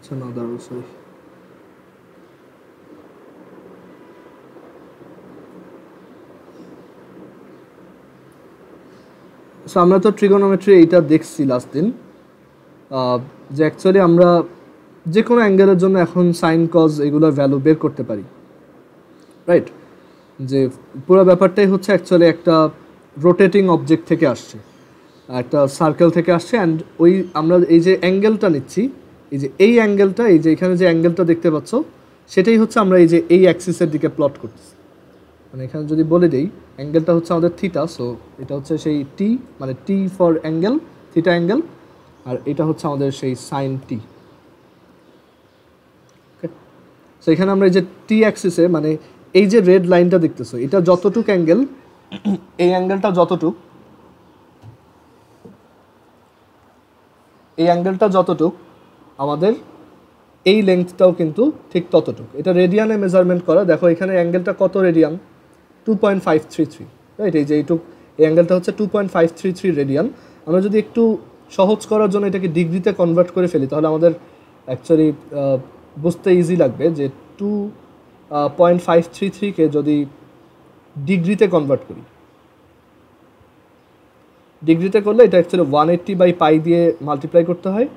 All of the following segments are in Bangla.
আচ্ছা না দাঁড়াও সরি সো আমরা তো ট্রিগোনোমেট্রি এইটা দেখছি লাস্ট দিন যে অ্যাকচুয়ালি আমরা যে কোনো অ্যাঙ্গেলের জন্য এখন সাইন কজ এগুলোর ভ্যালু বের করতে পারি রাইট যে পুরো ব্যাপারটাই হচ্ছে অ্যাকচুয়ালি একটা রোটেটিং অবজেক্ট থেকে আসছে একটা সার্কেল থেকে আসছে অ্যান্ড ওই আমরা এই যে অ্যাঙ্গেলটা নিচ্ছি এই যে এই অ্যাঙ্গেলটা এই যে এখানে যে অ্যাঙ্গেলটা দেখতে পাচ্ছ সেটাই হচ্ছে আমরা এই যে এই অ্যাক্সিসের দিকে প্লট করতেছি মানে এখানে যদি বলে দিই অ্যাঙ্গেলটা হচ্ছে আমাদের থিটা সো এটা হচ্ছে সেই টি মানে T for angle theta angle আর এটা হচ্ছে আমাদের সেই সাইন টি ওকে সো এখানে আমরা এই যে টি অ্যাক্সিসে মানে এই যে রেড লাইনটা দেখতেছো এটা যতটুক অ্যাঙ্গেল এই অ্যাঙ্গেলটা যতটুক এই অ্যাঙ্গেলটা যতটুক আমাদের এই লেন্থটাও কিন্তু ঠিক ততটুক এটা রেডিয়ানে মেজারমেন্ট করা দেখো এখানে অ্যাঙ্গেলটা কত রেডিয়ান 2.533 রাইট এই যে এইটুক এই অ্যাঙ্গেলটা হচ্ছে 2.533 রেডিয়ান আমরা যদি একটু সহজ করার জন্য এটাকে ডিগ্রিতে কনভার্ট করে ফেলি তাহলে আমাদের অ্যাকচুয়ালি বুঝতে ইজি লাগবে যে 2.533কে যদি ডিগ্রিতে কনভার্ট করি ডিগ্রিতে করলে এটা অ্যাকচুয়ালি 180/পাই দিয়ে মাল্টিপ্লাই করতে হয়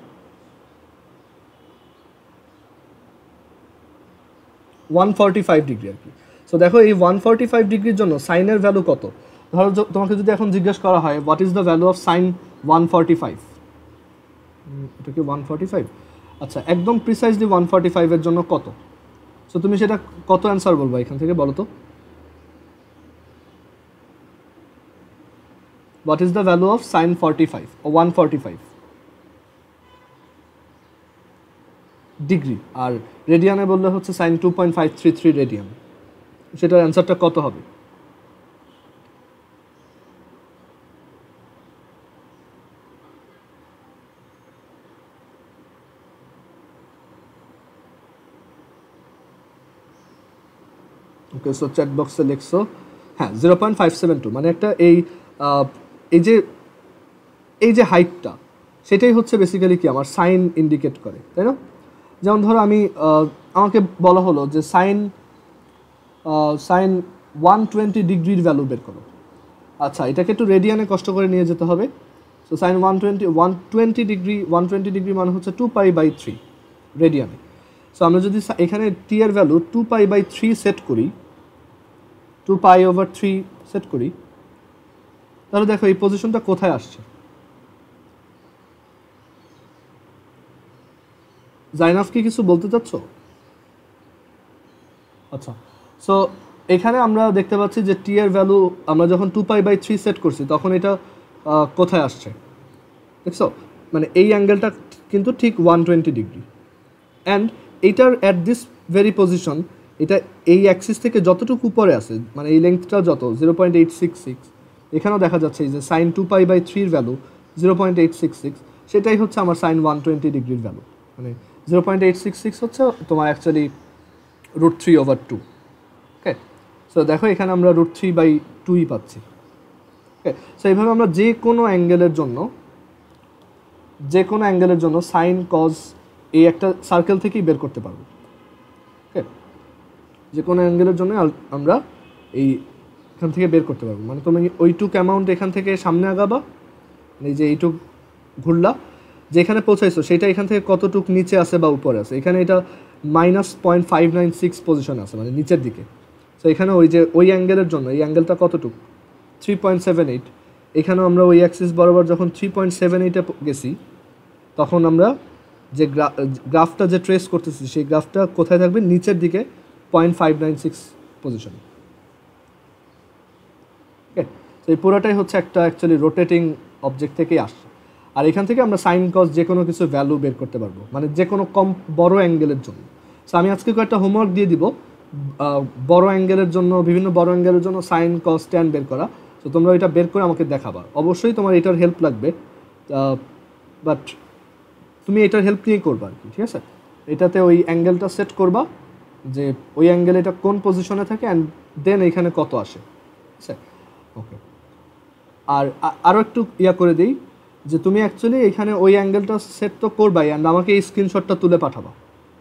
145 ডিগ্রি আর কি সো দেখো এই 145 ডিগ্রির জন্য সাইনের ভ্যালু কত ধরো তোমাকে যদি এখন জিজ্ঞেস করা হয় what is the value of sign 145 এটা কি 145 আচ্ছা একদম প্রিসাইজলি 145 এর জন্য কত সো তুমি সেটা কত অ্যান্সার বলবো এখান থেকে বলো তো what is the value of sine 45 ও 145 ডিগ্রি আর রেডিয়ানে বললে হচ্ছে সাইন 2.533 রেডিয়ান সেটার অ্যান্সারটা কত হবে ওকে সো চ্যাট বক্সে লিখছো হ্যাঁ 0.572 মানে একটা এই যে হাইটটা সেটাই হচ্ছে বেসিক্যালি কি আমার সাইন ইন্ডিকেট করে তাই না যেমন ধরো আমাকে বলা হলো যে সাইন 120 ডিগ্রির ভ্যালু বের করো আচ্ছা এটাকে একটু রেডিয়ানে কষ্ট করে নিয়ে যেতে হবে সো সাইন 120 ডিগ্রি মানে হচ্ছে 2π/3 রেডিয়ানে সো আমরা যদি এখানে টি এর ভ্যালু 2π/3 সেট করি 2π/3 সেট করি তাহলে দেখো এই পজিশনটা কোথায় আসছে জাইনাফ কি কিছু বলতে চাচ্ছ আচ্ছা সো এখানে আমরা দেখতে পাচ্ছি যে টি এর ভ্যালু আমরা যখন 2π/3 সেট করছি তখন এটা কোথায় আসছে দেখছো মানে এই অ্যাঙ্গেলটা কিন্তু ঠিক 120 ডিগ্রি অ্যান্ড এইটার অ্যাট দিস ভেরি পজিশন এটা এই অ্যাক্সিস থেকে যতটুকু উপরে আছে মানে এই লেন্থটা যত 0.866 এখানেও দেখা যাচ্ছে যে সাইন 2π/3 ভ্যালু 0.866 সেটাই হচ্ছে আমার সাইন 120 ডিগ্রির ভ্যালু মানে 0.866 হচ্ছে তোমার অ্যাকচুয়ালি √3/2 ওকে সো দেখো এখানে আমরা √3/2ই পাচ্ছি ওকে সো এইভাবে আমরা যে কোনো অ্যাঙ্গেলের জন্য সাইন কজ এই একটা সার্কেল থেকেই বের করতে পারবো ওকে যে কোনো অ্যাঙ্গেলের জন্য আমরা এখান থেকে বের করতে পারবো মানে তুমি ওইটুক অ্যামাউন্ট এখান থেকে সামনে আগাবা এই যে এইটুক ঘুরলা যেখানে পৌঁছাইছো সেটা এখান থেকে কতটুক নিচে আছে বা উপরে আছে এখানে এটা -0.596 পজিশন আছে মানে নিচের দিকে সো এখানে ওই অ্যাঙ্গেলের জন্য এই অ্যাঙ্গেলটা কতটুক 3.78 এখানেও আমরা ওই অ্যাক্সিস বরাবর যখন 3.78-এ গেছি তখন আমরা যে গ্রাফটা যে ট্রেস করতেছি সেই গ্রাফটা কোথায় থাকবে নিচের দিকে 0.596 পজিশন ওকে তো এই পুরোটাই হচ্ছে একটা অ্যাকচুয়ালি রোটেটিং অবজেক্ট থেকেই আসছে আর এখান থেকে আমরা সাইন কজ যে কোনো কিছু ভ্যালু বের করতে পারবো মানে যে কোনো বড় অ্যাঙ্গেলের জন্য সো আমি আজকে কয়েকটা হোমওয়ার্ক দিয়ে দিব বড় অ্যাঙ্গেলের জন্য বিভিন্ন বড় অ্যাঙ্গেলের জন্য সাইন কজ ট্যান বের করা তো তোমরা এটা বের করে আমাকে দেখাবা অবশ্যই তোমার এটার হেল্প লাগবে বাট তুমি এটার হেল্প নিয়েই করবা আর কি ঠিক আছে এটাতে ওই অ্যাঙ্গেলটা সেট করবা যে ওই অ্যাঙ্গেল এটা কোন পজিশনে থাকে অ্যান্ড দেন এখানে কত আসে ঠিক আছে ওকে আর আরও একটু করে দিই যে তুমি অ্যাকচুয়ালি এখানে ওই অ্যাঙ্গেলটা সেট তো করবাই, অ্যান্ড আমাকে এই স্ক্রিনশটটা তুলে পাঠাবা।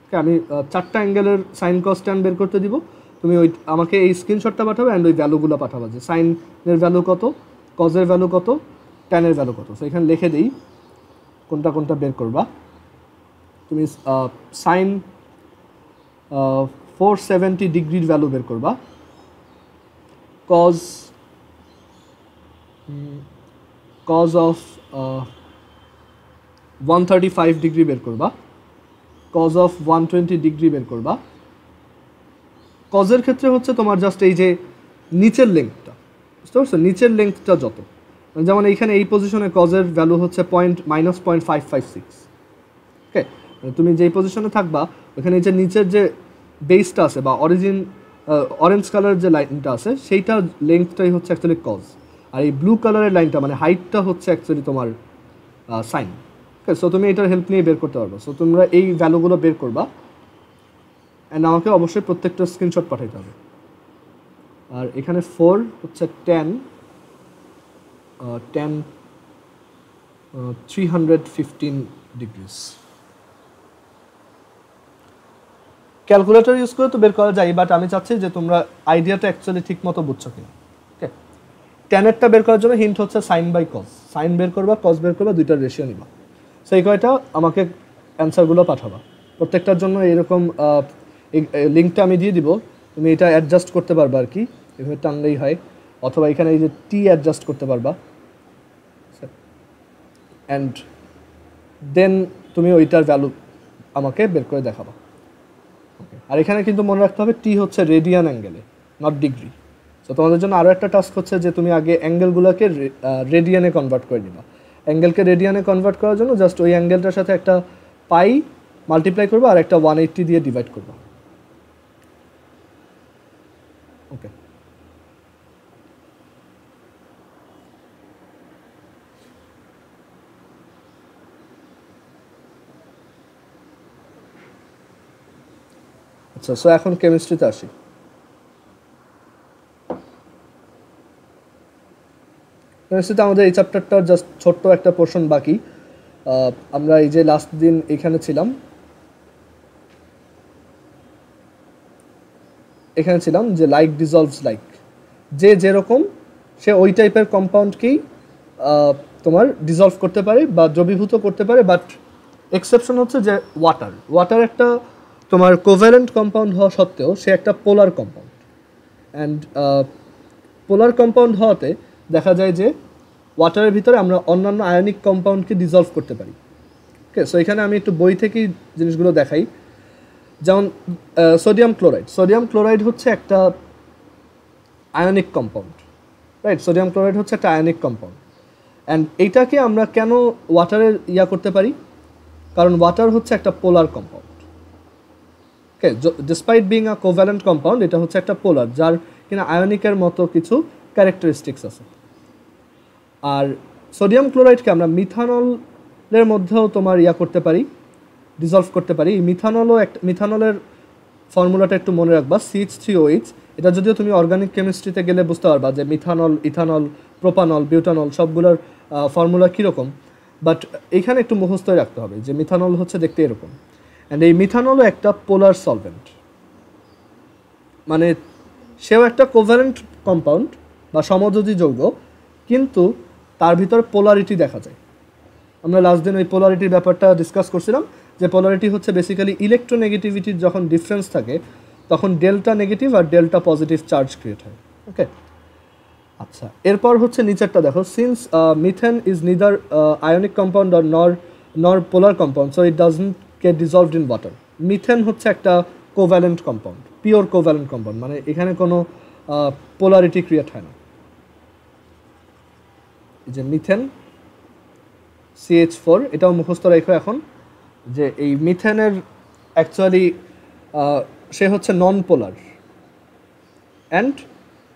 ওকে, আমি 4টা অ্যাঙ্গেলের সাইন কস ট্যান বের করতে দিব, তুমি ওই আমাকে এই স্ক্রিনশটটা পাঠাবে অ্যান্ড ওই ভ্যালুগুলো পাঠাবা, যে সাইনের ভ্যালু কত, কজের ভ্যালু কত, ট্যানের ভ্যালু কত। সো এখানে লিখে দিই কোনটা কোনটা বের করবা। তুমি সাইন 470 ডিগ্রির ভ্যালু বের করবা, কজ অফ 135 ডিগ্রি বের করবা, কজ অফ 120 ডিগ্রি বের করবা। কজের ক্ষেত্রে হচ্ছে তোমার জাস্ট এই যে নিচের লেংথটা, বুঝতে পারছো, নিচের লেংথটা যত, যেমন এইখানে এই পজিশনে কজের ভ্যালু হচ্ছে -0.556। ওকে, তুমি যেই পজিশনে থাকবা ওখানে যে নিচের যে বেসটা আছে বা অরেঞ্জ কালারের যে লাইনটা আছে সেইটা লেংথটাই হচ্ছে অ্যাকচুয়ালি কজ, আর এই ব্লু কালারের লাইনটা মানে হাইটটা হচ্ছে অ্যাকচুয়ালি তোমার সাইন। ওকে, সো তুমি এটার হেল্প নিয়ে বের করতে পারবে। সো তোমরা এই ভ্যালুগুলো বের করবা অ্যান্ড আমাকে অবশ্যই প্রত্যেকটা স্ক্রিনশট পাঠাইতে হবে। আর এখানে 4 হচ্ছে 10 315 ডিগ্রিজ। ক্যালকুলেটর ইউজ করে তো বের করা যায়, বাট আমি চাচ্ছি যে তোমরা আইডিয়াটা অ্যাকচুয়ালি ঠিক মতো বুঝছো কিনা। ওকে, ট্যানেরটা বের করার জন্য হিন্ট হচ্ছে সাইন বাই কজ, সাইন বের করবা, কজ বের করবা, দুইটার রেশিও নিবা। সেই কয়টা আমাকে অ্যান্সারগুলো পাঠাবা প্রত্যেকটার জন্য। এরকম লিঙ্কটা আমি দিয়ে দিব, তুমি এটা অ্যাডজাস্ট করতে পারবা আর কি, এভাবে টানলেই হয়, অথবা এখানে এই যে টি অ্যাডজাস্ট করতে পারবা, অ্যান্ড দেন তুমি ওইটার ভ্যালু আমাকে বের করে দেখাবা। ওকে, আর এখানে কিন্তু মনে রাখতে হবে টি হচ্ছে রেডিয়ান অ্যাঙ্গেলে, নট ডিগ্রি। তো তোমাদের জন্য আরও একটা টাস্ক হচ্ছে যে তুমি আগে অ্যাঙ্গেলগুলোকে রেডিয়ানে কনভার্ট করে নিবা। অ্যাঙ্গেলকে রেডিয়ানে কনভার্ট করার জন্য জাস্ট ওই অ্যাঙ্গেলটার সাথে একটা পাই মাল্টিপ্লাই করবা আর একটা 180 দিয়ে ডিভাইড করবা। ওকে, আচ্ছা, সো এখন কেমিস্ট্রিতে আসি। কেমিস্ট্রিতে আমাদের এই চ্যাপ্টারটার জাস্ট ছোট্ট একটা পোর্শন বাকি। আমরা এই যে লাস্ট দিন এখানে ছিলাম, যে লাইক ডিজলভস লাইক, যে যেরকম সে ওই টাইপের কম্পাউন্ডকেই তোমার ডিজলভ করতে পারে বা দ্রবীভূত করতে পারে, বাট এক্সেপশন হচ্ছে যে ওয়াটার একটা তোমার কোভ্যালেন্ট কম্পাউন্ড হওয়া সত্ত্বেও সে একটা polar compound, and polar compound হওয়াতে দেখা যায় যে ওয়াটারের ভিতরে আমরা অন্যান্য আয়নিক কম্পাউন্ডকে ডিজলভ করতে পারি। ওকে, সো এখানে আমি একটু বই থেকেই জিনিসগুলো দেখাই। যেমন সোডিয়াম ক্লোরাইড হচ্ছে একটা ionic compound, right? Sodium chloride হচ্ছে একটা আয়নিক কম্পাউন্ড, অ্যান্ড এইটাকে আমরা কেন ওয়াটারের করতে পারি? কারণ ওয়াটার হচ্ছে একটা polar compound. Okay, despite being a covalent compound, এটা হচ্ছে একটা পোলার যার কিনা আয়নিকের মতো কিছু ক্যারেক্টারিস্টিক্স আছে। আর সোডিয়াম ক্লোরাইডকে আমরা মিথানলের মধ্যেও তোমার করতে পারি, ডিজলভ করতে পারি। মিথানলের ফর্মুলাটা একটু মনে রাখবা, CH3OH। এটা যদিও তুমি অর্গানিক কেমিস্ট্রিতে গেলে বুঝতে পারবা যে মিথানল, ইথানল, প্রোপানল, বিউটানল সবগুলোর ফর্মুলা কীরকম, বাট এইখানে একটু মুখস্থ রাখতে হবে যে মিথানল হচ্ছে দেখতে এরকম, অ্যান্ড এই মিথানলও একটা পোলার সলভেন্ট, মানে সেও একটা কোভ্যালেন্ট কম্পাউন্ড বা সমযোজী যৌগ, কিন্তু তার ভিতর পোলারিটি দেখা যায়। আমরা লাস্ট দিন ওই পোলারিটির ব্যাপারটা ডিসকাস করছিলাম, যে পোলারিটি হচ্ছে বেসিক্যালি ইলেকট্রোনেগেটিভিটির যখন ডিফারেন্স থাকে তখন ডেল্টা নেগেটিভ আর ডেল্টা পজিটিভ চার্জ ক্রিয়েট হয়। ওকে, আচ্ছা, এরপর হচ্ছে নিচেরটা দেখো, since methane is neither ionic compound আর nor polar compound, so it doesn't get dissolved in water. Methane হচ্ছে একটা covalent compound, pure covalent compound, মানে এখানে কোনো পোলারিটি ক্রিয়েট হয় না। এই যে মিথেন CH4, এটাও মুখস্থ রেখো এখন, যে এই মিথেনের অ্যাকচুয়ালি সে হচ্ছে নন পোলার অ্যান্ড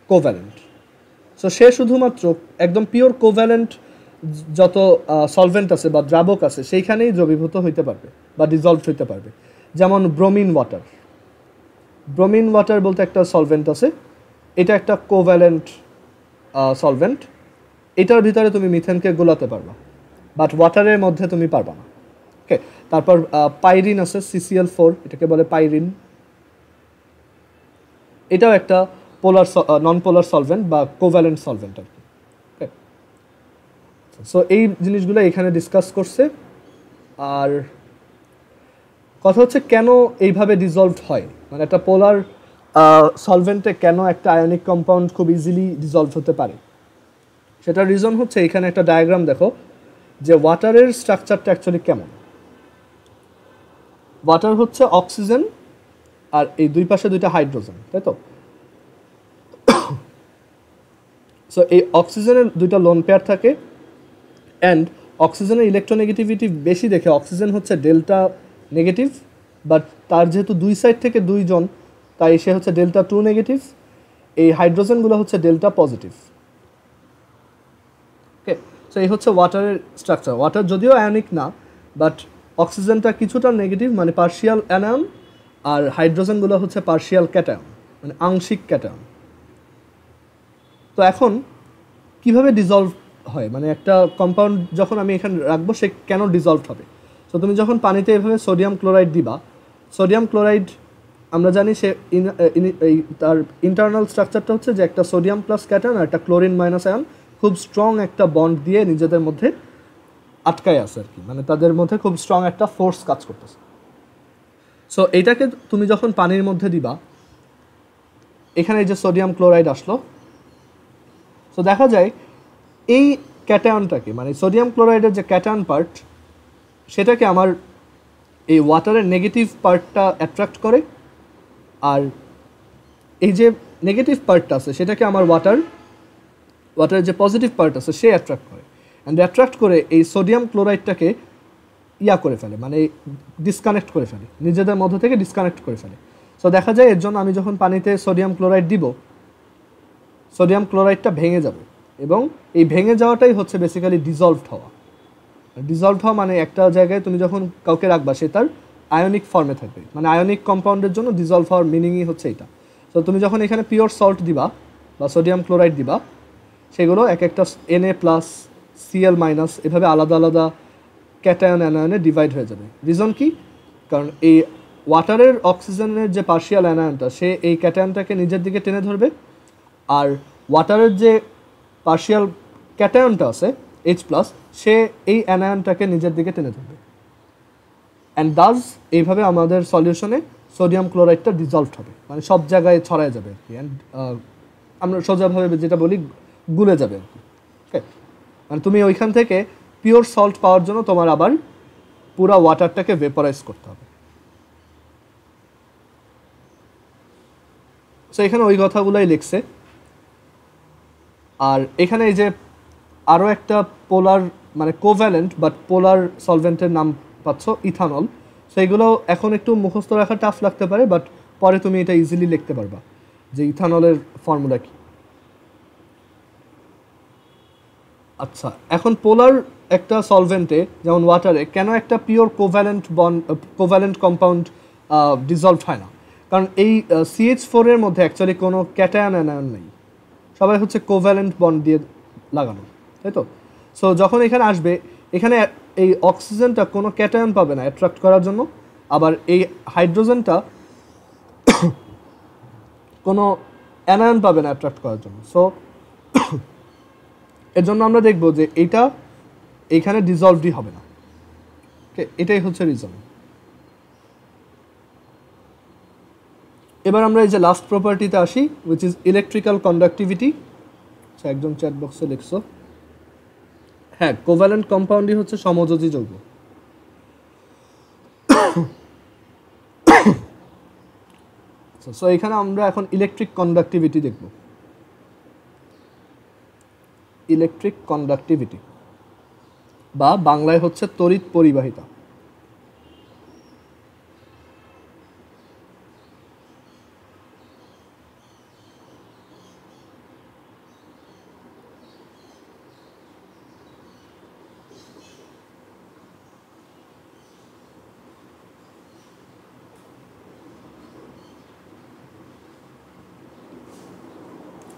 কোভ্যালেন্ট। সো সে শুধুমাত্র একদম পিওর কোভ্যালেন্ট যত সলভেন্ট আছে বা দ্রাবক আছে সেইখানেই দ্রবীভূত হইতে পারবে বা ডিজলভ হইতে পারবে। যেমন ব্রোমিন ওয়াটার বলতে একটা সলভেন্ট আছে, এটা একটা কোভ্যালেন্ট সলভেন্ট, এটার ভিতরে তুমি মিথেনকে গোলাতে পারবা। বাট ওয়াটারের মধ্যে তুমি পারবা না। ওকে, তারপর পাইরিন আছে CCl4, এটাকে বলে পাইরিন। এটাও একটা পোলার নন পোলার সলভেন্ট বা কোভ্যালেন্ট সলভেন্ট আর কি। ওকে, সো এই জিনিসগুলো এখানে ডিসকাস করছে। আর কথা হচ্ছে কেন এইভাবে ডিজলভড হয়, মানে একটা পোলার সলভেন্টে কেন একটা আয়নিক কম্পাউন্ড খুব ইজিলি ডিজলভ হতে পারে, সেটার রিজন হচ্ছে এখানে একটা ডায়াগ্রাম দেখো যে ওয়াটারের স্ট্রাকচারটা অ্যাকচুয়ালি কেমন। ওয়াটার হচ্ছে অক্সিজেন আর এই দুই পাশে দুইটা হাইড্রোজেন, তাই তো? সো এই অক্সিজেনের দুইটা লোন পেয়ার থাকে, অ্যান্ড অক্সিজেনের ইলেকট্রোনেগেটিভিটি বেশি দেখে অক্সিজেন হচ্ছে ডেল্টা নেগেটিভ, বাট তার যেহেতু দুই সাইড থেকে দুইজন, তাই সে হচ্ছে ডেল্টা 2 নেগেটিভ। এই হাইড্রোজেনগুলো হচ্ছে ডেল্টা পজিটিভ। ওকে, সো এই হচ্ছে ওয়াটারের স্ট্রাকচার। ওয়াটার যদিও আয়নিক না, বাট অক্সিজেনটা কিছুটা নেগেটিভ মানে পার্শিয়াল অ্যানায়ন, আর হাইড্রোজেনগুলো হচ্ছে পার্শিয়াল ক্যাটায়ন মানে আংশিক ক্যাটায়ন। তো এখন কিভাবে ডিজলভ হয়, মানে একটা কম্পাউন্ড যখন আমি এখানে রাখবো সে কেন ডিজলভ হবে? সো তুমি যখন পানিতে এভাবে সোডিয়াম ক্লোরাইড দিবা, সোডিয়াম ক্লোরাইড আমরা জানি সে তার ইন্টারনাল স্ট্রাকচারটা হচ্ছে যে একটা সোডিয়াম প্লাস ক্যাটায়ন আর একটা ক্লোরিন মাইনাস আয়ন খুব স্ট্রং একটা বন্ড দিয়ে নিজেদের মধ্যে আটকায় আছে আর কি, মানে তাদের মধ্যে খুব স্ট্রং একটা ফোর্স কাজ করতেছে। সো এইটাকে তুমি যখন পানির মধ্যে দিবা, এখানে এই যে সোডিয়াম ক্লোরাইড আসলো, সো দেখা যায় এই ক্যাটায়নটাকে মানে সোডিয়াম ক্লোরাইডের যে ক্যাটায়ন পার্ট, সেটাকে আমার এই ওয়াটারের নেগেটিভ পার্টটা অ্যাট্রাক্ট করে, আর এই যে নেগেটিভ পার্টটা আছে সেটাকে আমার ওয়াটারের যে পজিটিভ পার্ট আছে সে অ্যাট্রাক্ট করে, অ্যান্ড অ্যাট্রাক্ট করে এই সোডিয়াম ক্লোরাইডটাকে করে ফেলে, মানে ডিসকানেক্ট করে ফেলে, নিজেদের মধ্য থেকে ডিসকানেক্ট করে ফেলে। সো দেখা যায় এর জন্য আমি যখন পানিতে সোডিয়াম ক্লোরাইড দিব, সোডিয়াম ক্লোরাইডটা ভেঙে যাবে, এবং এই ভেঙে যাওয়াটাই হচ্ছে বেসিক্যালি ডিজলভড হওয়া। ডিজলভড হওয়া মানে একটা জায়গায় তুমি যখন কাউকে রাখবা সে তার আয়নিক ফর্মে থাকবে, মানে আয়নিক কম্পাউন্ডের জন্য ডিজলভ হওয়ার মিনিংই হচ্ছে এটা। তো তুমি যখন এখানে পিওর সল্ট দিবা বা সোডিয়াম ক্লোরাইড দিবা, সেগুলো এক একটা Na+, Cl- এভাবে আলাদা আলাদা ক্যাটায়ন অ্যানায়নে ডিভাইড হয়ে যাবে। রিজন কি? কারণ এই ওয়াটারের অক্সিজেনের যে পার্শিয়াল অ্যানায়নটা সে এই ক্যাটায়নটাকে নিজের দিকে টেনে ধরবে, আর ওয়াটারের যে পার্শিয়াল ক্যাটায়নটা আছে H+, সে এই অ্যানায়নটাকে নিজের দিকে টেনে ধরবে, অ্যান্ড দাস এইভাবে আমাদের সলিউশনে সোডিয়াম ক্লোরাইডটা ডিজলভড হবে, মানে সব জায়গায় ছড়ায় যাবে আর কি, অ্যান্ড আমরা সোজাভাবে যেটা বলি গুলে যাবে আর কি। ওকে, মানে তুমি ওইখান থেকে পিওর সল্ট পাওয়ার জন্য তোমার আবার পুরা ওয়াটারটাকে ভেপরাইজ করতে হবে। সো এখানে ওই কথাগুলাই লিখছে। আর এখানে এই যে আরও একটা পোলার মানে কোভ্যালেন্ট বাট পোলার সলভেন্টের নাম পাচ্ছ, ইথানল। সো এগুলো এখন একটু মুখস্থ রাখা টাফ লাগতে পারে, বাট পরে তুমি এটা ইজিলি লিখতে পারবা যে ইথানলের ফর্মুলা কি। আচ্ছা, এখন পোলার একটা সলভেন্টে যেমন ওয়াটারে কেন একটা পিওর কোভ্যালেন্ট কম্পাউন্ড ডিজলভ হয় না? কারণ এই CH4 এর মধ্যে অ্যাকচুয়ালি কোনো ক্যাটায়ন অ্যানায়ন নেই, সবাই হচ্ছে কোভ্যালেন্ট বন্ড দিয়ে লাগানো, তাই তো? সো যখন এখানে আসবে, এখানে এই অক্সিজেনটা কোনো ক্যাটায়ন পাবে না অ্যাট্রাক্ট করার জন্য, আবার এই হাইড্রোজেনটা কোনো অ্যানায়ন পাবে না অ্যাট্রাক্ট করার জন্য। সো এর জন্য আমরা দেখব যে এইটা এইখানে ডিজলভডই হবে না। ওকে, এটাই হচ্ছে রিজন। এবার আমরা এই যে লাস্ট প্রপার্টিতে আসি, উইচ ইজ ইলেকট্রিক্যাল কন্ডাক্টিভিটি। একজন চ্যাট বক্সে লিখছো, হ্যাঁ, কোভ্যালেন্ট কম্পাউন্ডই হচ্ছে সমযোজী যৌগ। সো এখানে আমরা এখন ইলেকট্রিক কন্ডাক্টিভিটি দেখব। ইলেকট্রিক কন্ডাক্টিভিটি বা বাংলায় হচ্ছে তড়িৎ পরিবাহিতা।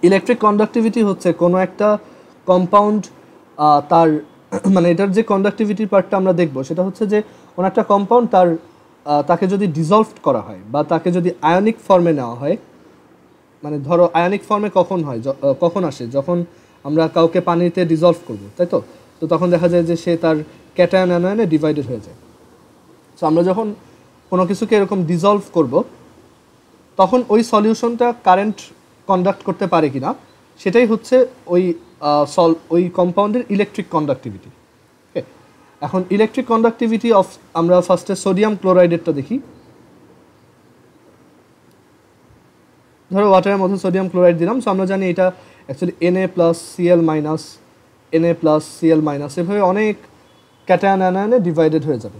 ইলেকট্রিক কন্ডাক্টিভিটি হচ্ছে কোনো একটা কম্পাউন্ড তার মানে এটার যে কন্ডাক্টিভিটির পার্টটা আমরা দেখবো সেটা হচ্ছে যে কোনো একটা কম্পাউন্ড তাকে যদি ডিজলভ করা হয় বা তাকে যদি আয়নিক ফর্মে নেওয়া হয়, মানে ধরো আয়নিক ফর্মে কখন হয়, কখন আসে, যখন আমরা কাউকে পানিতে ডিজলভ করব, তাই তো? তো তখন দেখা যায় যে সে তার ক্যাটায়ন অ্যানায়নে ডিভাইডেড হয়ে যায়। সো আমরা যখন কোনো কিছুকে এরকম ডিজলভ করব তখন ওই সলিউশনটা কারেন্ট কন্ডাক্ট করতে পারে কিনা সেটাই হচ্ছে ওই কম্পাউন্ডের ইলেকট্রিক কন্ডাক্টিভিটি। ওকে, এখন ইলেকট্রিক কন্ডাক্টিভিটি অফ আমরা ফার্স্টে সোডিয়াম ক্লোরাইডেরটা দেখি। ধরো ওয়াটারের মধ্যে সোডিয়াম ক্লোরাইড দিলাম, সো আমরা জানি এটা অ্যাকচুয়ালি Na+Cl- এভাবে অনেক ক্যাটায়ন অ্যানায়নে ডিভাইডেড হয়ে যাবে।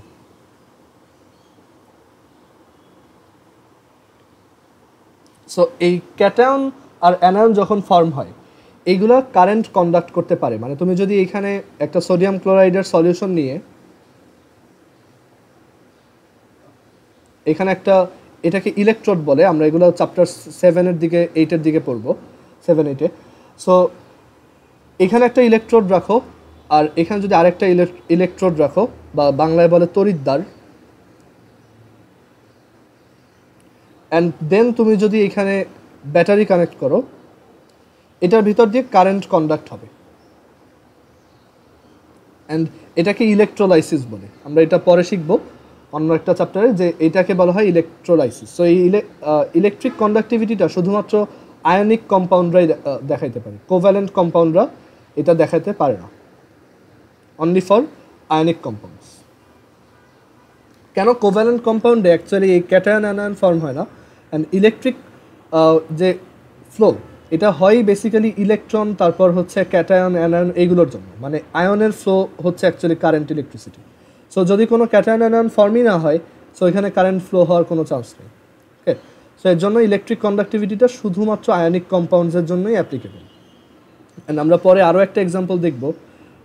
সো এই ক্যাটায়ন আর অ্যানায়ন যখন ফর্ম হয় এইগুলো কারেন্ট কন্ডাক্ট করতে পারে। মানে তুমি যদি এখানে একটা সোডিয়াম ক্লোরাইডের সলিউশন নিয়ে এখানে এটাকে ইলেকট্রোড বলে, আমরা এগুলো চ্যাপ্টার 7-এর দিকে 8-এর দিকে পড়বো, 7-8-এ। সো এখানে একটা ইলেকট্রোড রাখো আর এখানে যদি আরেকটা ইলেকট্রোড রাখো, বা বাংলায় বলে তড়িৎদ্বার, অ্যান্ড দেন তুমি যদি এখানে ব্যাটারি কানেক্ট করো, এটার ভিতর দিয়ে কারেন্ট কন্ডাক্ট হবে। অ্যান্ড এটাকে ইলেকট্রোলাইসিস বলে। আমরা এটা পরে শিখবো অন্য একটা চ্যাপ্টারে, যে এটাকে বলা হয় ইলেকট্রোলাইসিস। সো এই ইলেকট্রিক কন্ডাক্টিভিটিটা শুধুমাত্র আয়নিক কম্পাউন্ডরাই দেখাইতে পারে, কোভ্যালেন্ট কম্পাউন্ডরা এটা দেখাতে পারে না, অনলি ফর আয়নিক কম্পাউন্ডস। কেন কোভ্যালেন্ট কম্পাউন্ডে অ্যাকচুয়ালি এই ক্যাটায়ন অ্যানায়ন ফর্ম হয় না, অ্যান্ড ইলেকট্রিক যে ফ্লো এটা হয় বেসিক্যালি ইলেকট্রন, তারপর হচ্ছে ক্যাটায়ন অ্যানায়ন এইগুলোর জন্য। মানে আয়নের ফ্লো হচ্ছে অ্যাকচুয়ালি কারেন্ট ইলেকট্রিসিটি। সো যদি কোনো ক্যাটায়ন অ্যানায়ন ফর্মই না হয়, সো এখানে কারেন্ট ফ্লো হওয়ার কোনো চান্স নেই। ওকে, সো এর জন্য ইলেকট্রিক কন্ডাক্টিভিটিটা শুধুমাত্র আয়নিক কম্পাউন্ডসের জন্যই অ্যাপ্লিকেবল। অ্যান্ড আমরা পরে আরও একটা এক্সাম্পল দেখব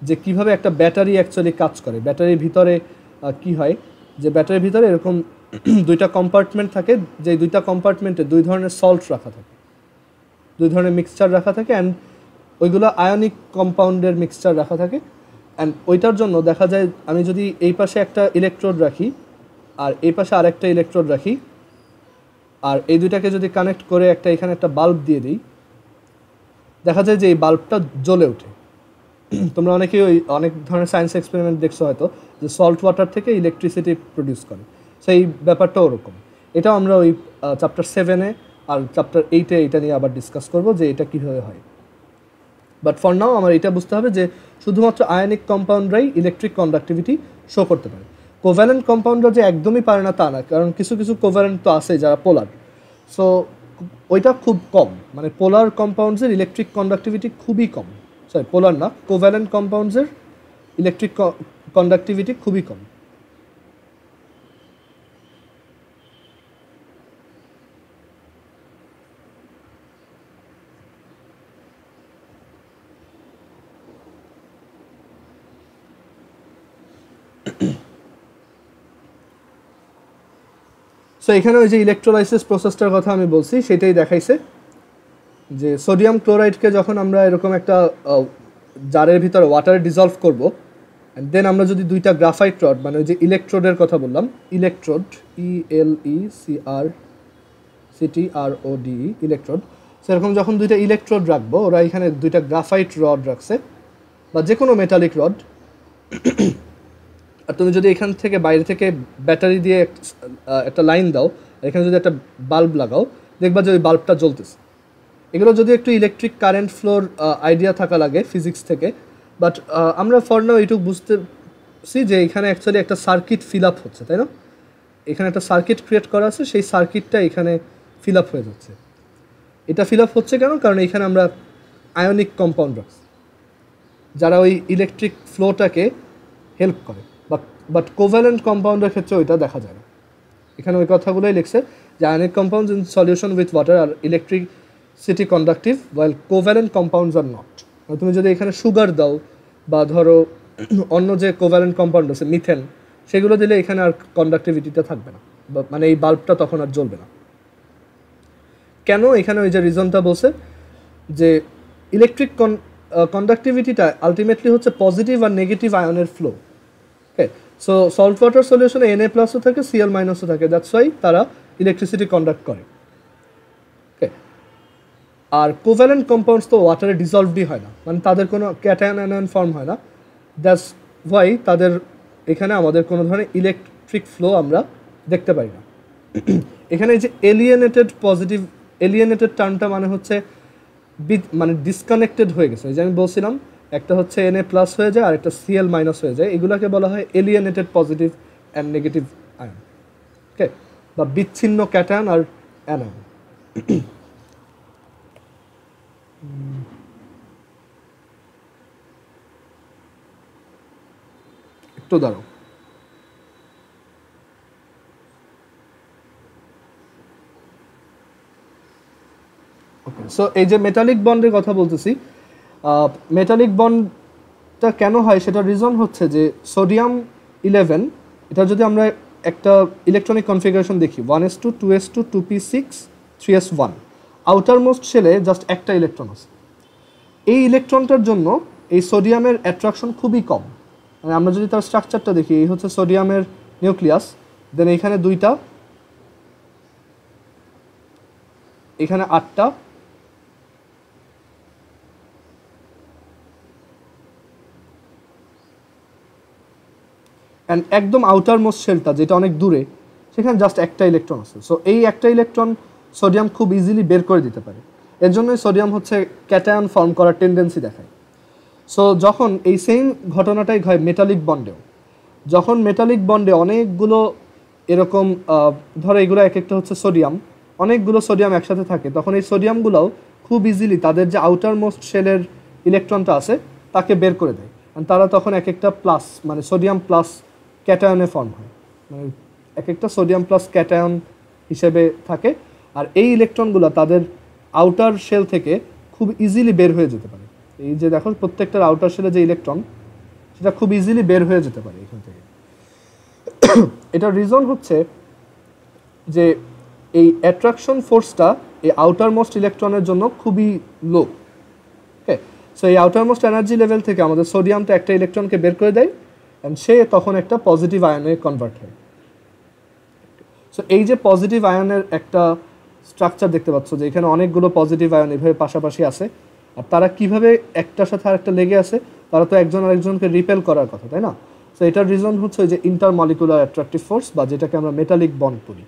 যে কীভাবে একটা ব্যাটারি অ্যাকচুয়ালি কাজ করে। ব্যাটারির ভিতরে কি হয়, যে ব্যাটারির ভিতরে এরকম দুইটা কম্পার্টমেন্ট থাকে, যে দুইটা কম্পার্টমেন্টে দুই ধরনের সল্ট রাখা থাকে, দুই ধরনের মিক্সচার রাখা থাকে, অ্যান্ড ওইগুলো আয়নিক কম্পাউন্ডের মিক্সচার রাখা থাকে। অ্যান্ড ওইটার জন্য দেখা যায় আমি যদি এই পাশে একটা ইলেকট্রোড রাখি আর এই পাশে আরেকটা ইলেকট্রোড রাখি, আর এই দুইটাকে যদি কানেক্ট করে এখানে একটা বাল্ব দিয়ে দিই, দেখা যায় যে এই বাল্বটা জ্বলে ওঠে। তোমরা অনেকেই অনেক ধরনের সায়েন্স এক্সপেরিমেন্ট দেখছো হয়তো, যে সল্ট ওয়াটার থেকে ইলেকট্রিসিটি প্রডিউস করে। সেই ব্যাপারটা ওরকম। এটাও আমরা ওই চ্যাপ্টার 7-এ আর চ্যাপ্টার 8-এ এটা নিয়ে আবার ডিসকাস করবো যে এটা কীভাবে হয়। বাট ফর নাও আমার এটা বুঝতে হবে যে শুধুমাত্র আয়নিক কম্পাউন্ডরাই ইলেকট্রিক কন্ডাক্টিভিটি শো করতে পারে। কোভ্যালেন্ট কম্পাউন্ডরা যে একদমই পারে না তা না, কারণ কিছু কিছু কোভ্যালেন্ট তো আছে যারা পোলার। সো ওইটা খুব কম, মানে পোলার কম্পাউন্ডসের ইলেকট্রিক কন্ডাক্টিভিটি খুবই কম। সরি, পোলার না, কোভ্যালেন্ট কম্পাউন্ডসের ইলেকট্রিক কন্ডাক্টিভিটি খুবই কম। সো এখানে ওই যে ইলেকট্রোলাইসিস প্রসেসটার কথা আমি বলছি সেটাই দেখাইছে, যে সোডিয়াম ক্লোরাইডকে যখন আমরা এরকম একটা জারের ভিতরে ওয়াটারে ডিজলভ করব, অ্যান্ড দেন আমরা যদি দুইটা গ্রাফাইট রড, মানে ওই যে ইলেকট্রোডের কথা বললাম, ইলেকট্রোড, ELECTROD, ইলেকট্রোড, সেরকম যখন দুইটা ইলেকট্রোড রাখবো, ওরা এখানে দুইটা গ্রাফাইট রড রাখছে বা যে কোনো মেটালিক রড, আর তুমি যদি এখান থেকে বাইরে থেকে ব্যাটারি দিয়ে একটা লাইন দাও, এখানে যদি একটা বাল্ব লাগাও, দেখবা যে ওই বাল্বটা জ্বলতেছে। এগুলো যদি একটু ইলেকট্রিক কারেন্ট ফ্লোর আইডিয়া থাকা লাগে ফিজিক্স থেকে, বাট আমরা ফর নাও এইটুকু বুঝতেছি যে এখানে অ্যাকচুয়ালি একটা সার্কিট ফিল আপ হচ্ছে, তাই না? এখানে একটা সার্কিট ক্রিয়েট করা আছে, সেই সার্কিটটা এখানে ফিল আপ হয়ে যাচ্ছে। এটা ফিল আপ হচ্ছে কেন? কারণ এখানে আমরা আয়নিক কম্পাউন্ড রাখছি যারা ওই ইলেকট্রিক ফ্লোটাকে হেল্প করে। বাট কোভ্যালেন্ট কম্পাউন্ডের ক্ষেত্রে ওইটা দেখা যায় না। এখানে ওই কথাগুলোই লিখছে যে ionic compounds in solution with water are electricity conductive while covalent compounds are not. তুমি যদি এখানে সুগার দাও বা ধরো অন্য যে কোভ্যালেন্ট কম্পাউন্ড আছে মিথেন, সেগুলো দিলে এখানে আর কন্ডাক্টিভিটিটা থাকবে না, মানে এই বাল্বটা তখন আর জ্বলবে না। কেন? এখানে ওই যে রিজনটা বলছে যে ইলেকট্রিক কন্ডাক্টিভিটিটা আলটিমেটলি হচ্ছে পজিটিভ আর নেগেটিভ আয়নের ফ্লো। ওকে, সো সল্ট ওয়াটার সলিউশনে Na+ও থাকে Cl- থাকে, দ্যাটস ওয়াই তারা ইলেকট্রিসিটি কন্ডাক্ট করে। ওকে, আর কোভ্যালেন্ট কম্পাউন্ডস তো ওয়াটারে ডিজলভডই হয় না, মানে তাদের কোনো ক্যাটায়ন অ্যানায়ন ফর্ম হয় না, দ্যাটস ওয়াই তাদের এখানে আমাদের কোনো ধরনের ইলেকট্রিক ফ্লো আমরা দেখতে পাই না। এখানে যে এলিয়েনেটেড টার্মটা মানে হচ্ছে মানে ডিসকানেক্টেড হয়ে গেছে, যে আমি বলছিলাম একটা হচ্ছে Na+ হয়ে যায় আর একটা Cl- হয়ে যায়, এগুলোকে বলা হয় alienated positive and negative ion. Okay, বা বিচ্ছিন্ন ক্যাটায়ন আর অ্যানায়ন। একটু দাঁড়াও। ওকে, সো এই যে মেটালিক বন্ডের কথা বলতেছি, মেটালিক বন্ডটা কেন হয় সেটার রিজন হচ্ছে যে সোডিয়াম 11, এটা যদি আমরা একটা ইলেকট্রনিক কনফিগারেশন দেখি 1s2 2s2 2p6 3s1, outer most শেলে জাস্ট একটা ইলেকট্রন আছে। এই ইলেকট্রনটার জন্য এই সোডিয়ামের অ্যাট্রাকশন খুবই কম। মানে আমরা যদি তার স্ট্রাকচারটা দেখি, এই হচ্ছে সোডিয়ামের নিউক্লিয়াস, দেন এইখানে 2টা, এখানে 8টা, অ্যান্ড একদম আউটার মোস্ট শেলটা যেটা অনেক দূরে, সেখানে জাস্ট একটা ইলেকট্রন আছে। সো এই একটা ইলেকট্রন সোডিয়াম খুব ইজিলি বের করে দিতে পারে, এর জন্যই সোডিয়াম হচ্ছে ক্যাটায়ন ফর্ম করার টেন্ডেন্সি দেখায়। সো যখন এই সেম ঘটনাটাই হয় মেটালিক বন্ডেও, যখন মেটালিক বন্ডে অনেকগুলো এরকম ধরো এগুলো এক একটা হচ্ছে সোডিয়াম, অনেকগুলো সোডিয়াম একসাথে থাকে, তখন এই সোডিয়ামগুলোও খুব ইজিলি তাদের যে আউটার মোস্ট শেলের ইলেকট্রনটা আছে তাকে বের করে দেয়, আর তারা তখন এক একটা প্লাস মানে সোডিয়াম প্লাস ক্যাটায়নে ফর্ম হয়, মানে এক একটা সোডিয়াম প্লাস ক্যাটায়ন হিসেবে থাকে। আর এই ইলেকট্রনগুলো তাদের আউটার শেল থেকে খুব ইজিলি বের হয়ে যেতে পারে। এই যে দেখো প্রত্যেকটার আউটার শেলে যে ইলেকট্রন, সেটা খুব ইজিলি বের হয়ে যেতে পারে এখান থেকে। এটার রিজন হচ্ছে যে এই অ্যাট্রাকশন ফোর্সটা এই আউটার মোস্ট ইলেকট্রনের জন্য খুবই লো। ওকে, সো এই আউটার মোস্ট এনার্জি লেভেল থেকে আমাদের সোডিয়ামটা একটা ইলেকট্রনকে বের করে দেয়, অ্যান্ড সে তখন একটা পজিটিভ আয়নে কনভার্ট হয়। সো এই যে পজিটিভ আয়নের একটা স্ট্রাকচার দেখতে পাচ্ছ, যে এখানে অনেকগুলো পজিটিভ আয়ন এভাবে পাশাপাশি আছে, আর তারা কিভাবে একটার সাথে আরেকটা লেগে আছে, তারা তো একজন আরেকজনকে রিপেল করার কথা, তাই না? সো এটার রিজন হচ্ছে যে ইন্টারমলিকুলার অ্যাট্রাকটিভ ফোর্স, বা যেটাকে আমরা মেটালিক বন্ড বলি।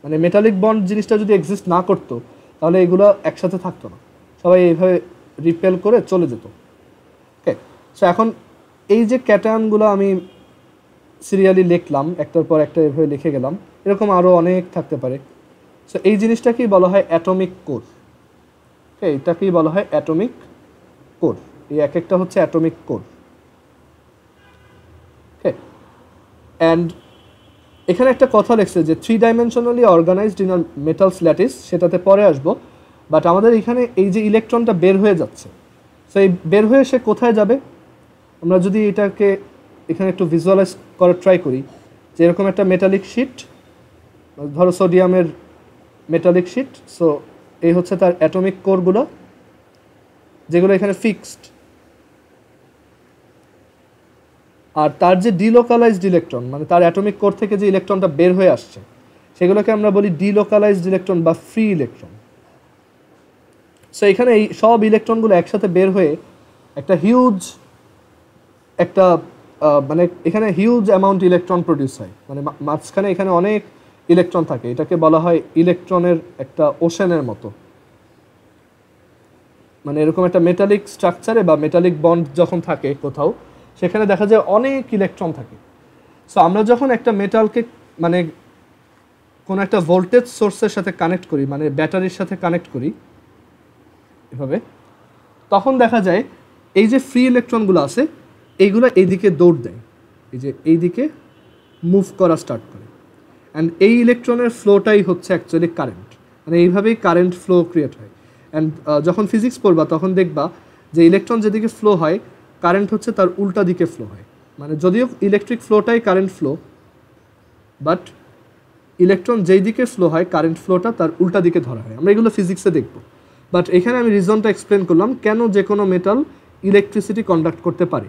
মানে মেটালিক বন্ড জিনিসটা যদি এক্সিস্ট না করতো, তাহলে এগুলো একসাথে থাকতো না, সবাই এইভাবে রিপেল করে চলে যেত। ওকে, সো এখন এই যে ক্যাটায়নগুলো আমি সিরিয়ালি লিখলাম, একটার পর একটা এভাবে লিখে গেলাম, এরকম আরও অনেক থাকতে পারে। সো এই জিনিসটাকেই বলা হয় অ্যাটমিক কোর। ওকে, এটাকেই বলা হয় অ্যাটমিক কোর। এই এক একটা হচ্ছে অ্যাটমিক কোর। ওকে, অ্যান্ড এখানে একটা কথা লিখছে যে 3 dimensionally organised in a metals lattice, সেটাতে পরে আসবো। বাট আমাদের এখানে এই যে ইলেকট্রনটা বের হয়ে যাচ্ছে, সো এই বের হয়ে সে কোথায় যাবে, আমরা যদি এটাকে এখানে একটু ভিজুয়ালাইজ করার ট্রাই করি, যে এরকম একটা মেটালিক শিট, ধরো সোডিয়ামের মেটালিক শিট, সো এই হচ্ছে তার অ্যাটমিক কোরগুলো, যেগুলো এখানে ফিক্সড। আর তার যে ডিলোকালাইজড ইলেকট্রন, মানে তার অ্যাটমিক কোর থেকে যে ইলেকট্রনটা বের হয়ে আসছে, সেগুলোকে আমরা বলি ডিলোকালাইজড ইলেকট্রন বা ফ্রি ইলেকট্রন। সো এখানে এই সব ইলেকট্রনগুলো একসাথে বের হয়ে একটা হিউজ একটা মানে এখানে হিউজ অ্যামাউন্ট ইলেকট্রন প্রডিউস হয়, মানে মাঝখানে এখানে অনেক ইলেকট্রন থাকে, এটাকে বলা হয় ইলেকট্রনের একটা ওশেনের মতো। মানে এরকম একটা মেটালিক স্ট্রাকচারে বা মেটালিক বন্ড যখন থাকে কোথাও, সেখানে দেখা যায় অনেক ইলেকট্রন থাকে। সো আমরা যখন একটা মেটালকে মানে কোনো একটা ভোল্টেজ সোর্সের সাথে কানেক্ট করি, মানে ব্যাটারির সাথে কানেক্ট করি এভাবে, তখন দেখা যায় এই যে ফ্রি ইলেকট্রনগুলো আছে, এইগুলো এইদিকে দৌড় দেয়, এই যে এইদিকে মুভ করা স্টার্ট করে, অ্যান্ড এই ইলেকট্রনের ফ্লোটাই হচ্ছে অ্যাকচুয়ালি কারেন্ট। মানে এইভাবেই কারেন্ট ফ্লো ক্রিয়েট হয়। অ্যান্ড যখন ফিজিক্স পড়বা তখন দেখবা যে ইলেকট্রন যেদিকে ফ্লো হয়, কারেন্ট হচ্ছে তার উল্টা দিকে ফ্লো হয়। মানে যদিও ইলেকট্রিক ফ্লোটাই কারেন্ট ফ্লো, বাট ইলেকট্রন যেই দিকে ফ্লো হয়, কারেন্ট ফ্লোটা তার উল্টা দিকে ধরা হয়। আমরা এগুলো ফিজিক্সে দেখব। বাট এখানে আমি রিজনটা এক্সপ্লেন করলাম কেন যে কোনো মেটাল ইলেকট্রিসিটি কন্ডাক্ট করতে পারে।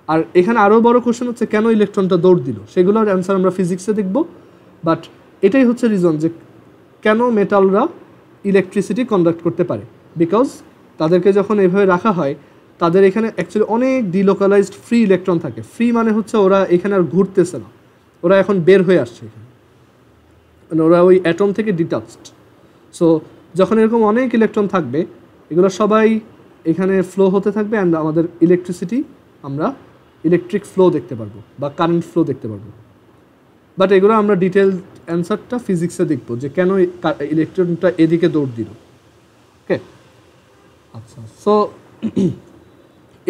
আর এখানে আরও বড় কোশ্চেন হচ্ছে কেন ইলেকট্রনটা দৌড় দিল, সেগুলোর অ্যান্সার আমরা ফিজিক্সে দেখব। বাট এটাই হচ্ছে রিজন যে কেন মেটালরা ইলেকট্রিসিটি কন্ডাক্ট করতে পারে, বিকজ তাদেরকে যখন এভাবে রাখা হয় তাদের এখানে অ্যাকচুয়ালি অনেক ডিলোকালাইজড ফ্রি ইলেকট্রন থাকে। ফ্রি মানে হচ্ছে ওরা এখানে আর ঘুরতেছে না, ওরা এখন বের হয়ে আসছে এখানে, মানে ওরা ওই অ্যাটম থেকে ডিটাচড। সো যখন এরকম অনেক ইলেকট্রন থাকবে এগুলো সবাই এখানে ফ্লো হতে থাকবে অ্যান্ড আমাদের ইলেকট্রিসিটি, আমরা ইলেকট্রিক ফ্লো দেখতে পারবো বা কারেন্ট ফ্লো দেখতে পারবো। বাট এগুলো আমরা ডিটেল অ্যান্সারটা ফিজিক্সে দেখবো যে কেন ইলেকট্রনটা এদিকে দৌড় দিল। ওকে, আচ্ছা, সো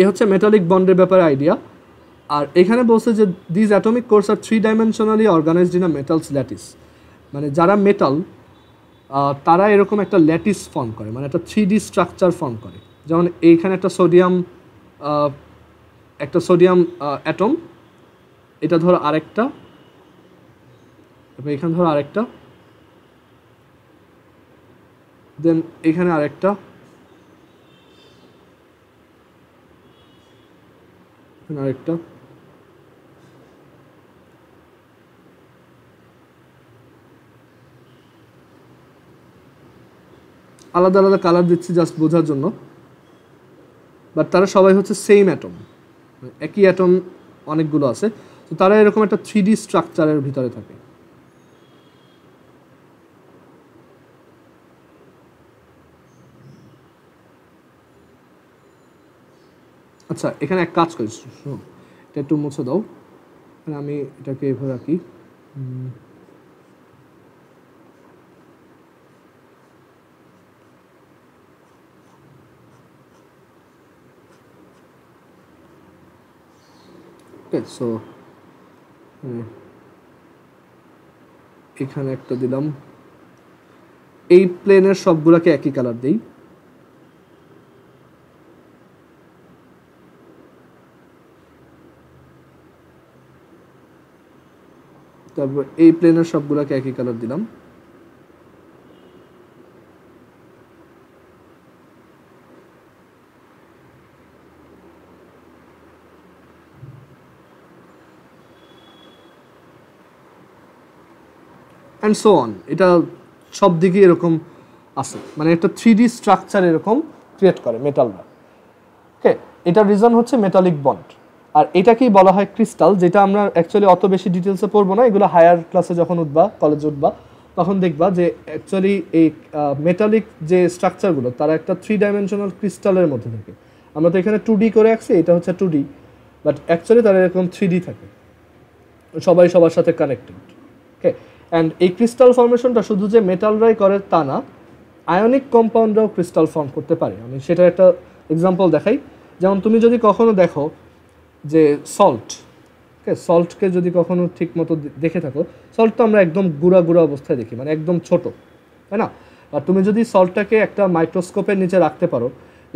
এ হচ্ছে মেটালিক বন্ডের ব্যাপারে আইডিয়া। আর এখানে বলছে যে these atomic cores are 3 dimensionally organised in a metals lattice, মানে যারা মেটাল তারা এরকম একটা ল্যাটিস ফর্ম করে, মানে একটা 3D স্ট্রাকচার ফর্ম করে। যেমন এইখানে একটা সোডিয়াম অ্যাটম, এটা ধরো আরেকটা, এখানে ধরো আরেকটা, দেন এখানে আরেকটা, আরেকটা, আলাদা আলাদা কালার দিচ্ছি জাস্ট বোঝার জন্য। বাট তারা সবাই হচ্ছে সেম অ্যাটম, একই অ্যাটম অনেকগুলো আছে, তো তারা এরকম একটা 3D স্ট্রাকচারের ভিতরে থাকে। আচ্ছা, এখানে এক কাজ করি, এটা একটু মুছে দাও, আমি এটাকে এভাবে রাখি। সো এখানে একটা দিলাম, এই প্লেনের সবগুলোকে একই কালার দিই। তারপর এই প্লেনের সবগুলোকে একই কালার দিলাম। অ্যান্ড সো অন, এটা সব দিকে এরকম আছে, মানে একটা 3D স্ট্রাকচার এরকম ক্রিয়েট করে মেটালরা। ওকে, এটার রিজন হচ্ছে মেটালিক বন্ড। আর এটাকেই বলা হয় ক্রিস্টাল, যেটা আমরা অ্যাকচুয়ালি অত বেশি ডিটেলসে পড়বো না, এগুলো হায়ার ক্লাসে যখন উঠবা, কলেজে উঠবা, তখন দেখবা যে অ্যাকচুয়ালি এই মেটালিক যে স্ট্রাকচারগুলো তারা একটা 3 ডাইমেনশনাল ক্রিস্টালের মধ্যে থাকে। আমরা তো এখানে 2D করে রাখছি, এটা হচ্ছে 2D, বাট অ্যাকচুয়ালি তারা এরকম 3D থাকে, সবাই সবার সাথে কানেক্টেড। ওকে, অ্যান্ড এই ক্রিস্টাল ফর্মেশনটা শুধু যে মেটালরাই করে তা না, আয়নিক কম্পাউন্ডরাও ক্রিস্টাল ফর্ম করতে পারে। আমি সেটার একটা এক্সাম্পল দেখাই। যেমন তুমি যদি কখনো দেখো যে সল্ট, ওকে, সল্টকে যদি কখনো ঠিক মতো দেখে থাকো, সল্ট তো আমরা একদম গুঁড়া গুঁড়া অবস্থায় দেখি, মানে একদম ছোট, তাই না? আর তুমি যদি সল্টটাকে একটা মাইক্রোস্কোপের নিচে রাখতে পারো,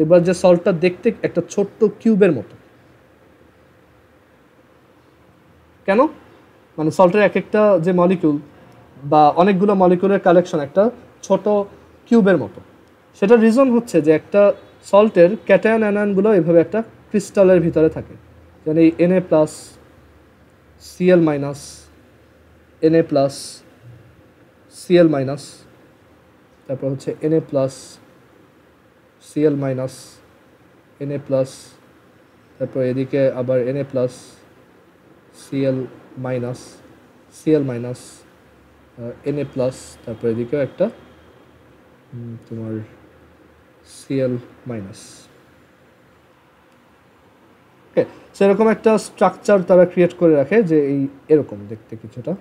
এবার যে সল্টটা দেখতে একটা ছোট্ট কিউবের মতো। কেন? মানে সল্টের এক একটা যে মলিকিউল বা অনেকগুলো মলিকিউলের কালেকশন একটা ছোট কিউবের মতো। সেটার রিজন হচ্ছে যে একটা সল্টের ক্যাটায়ন অ্যানায়নগুলো এভাবে একটা ক্রিস্টালের ভিতরে থাকে, যেমন এই Na+, Cl-, Na+, Cl-, তারপর হচ্ছে Na+, Cl-, Na+, তারপর এদিকে আবার Na+, Cl-, Cl-, Na+, তারপর এদিকেও একটা তোমার Cl-। ওকে, সেরকম একটা স্ট্রাকচার তারা ক্রিয়েট করে রাখে যে এই এরকম দেখতে কিছুটা।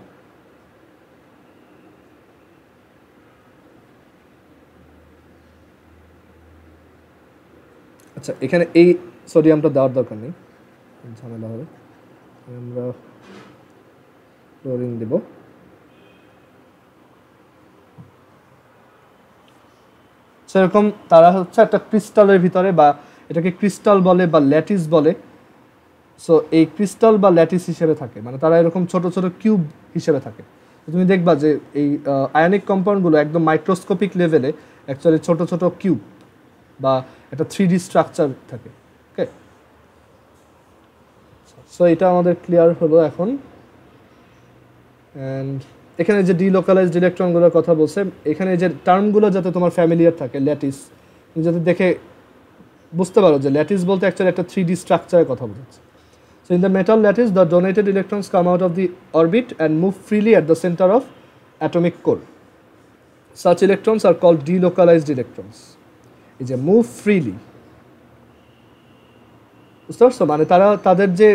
আচ্ছা, এখানে এই সোডিয়ামটা দেওয়ার দরকার নেই, ঝামেলা হবে, আমরা ক্লোরিন দেব। সেরকম তারা হচ্ছে একটা ক্রিস্টালের ভিতরে, বা এটাকে ক্রিস্টাল বলে বা ল্যাটিস বলে। সো এই ক্রিস্টাল বা ল্যাটিস হিসেবে থাকে, মানে তারা এরকম ছোট ছোট কিউব হিসেবে থাকে। তুমি দেখবা যে এই আয়নিক কম্পাউন্ডগুলো একদম মাইক্রোস্কোপিক লেভেলে অ্যাকচুয়ালি ছোট ছোট কিউব বা একটা 3D স্ট্রাকচার থাকে। ওকে, সো এটা আমাদের ক্লিয়ার হলো এখন। অ্যান্ড এখানে যে ডিলোকালাইজড ইলেকট্রনগুলোর কথা বলছে, এখানে যে টার্মগুলো যাতে তোমার ফ্যামিলিয়ার থাকে, ল্যাটিস, যাতে দেখে বুঝতে পারো যে ল্যাটিস বলতে অ্যাকচুয়ালি একটা 3D স্ট্রাকচারের কথা বোঝাচ্ছে। So in the metal lattice the donated electrons come out of the orbit and move freely at the centre of atomic core. Such electrons are called delocalised electrons. এই যে মুভ ফ্রিলি, বুঝতে পারছো, মানে তারা তাদের যে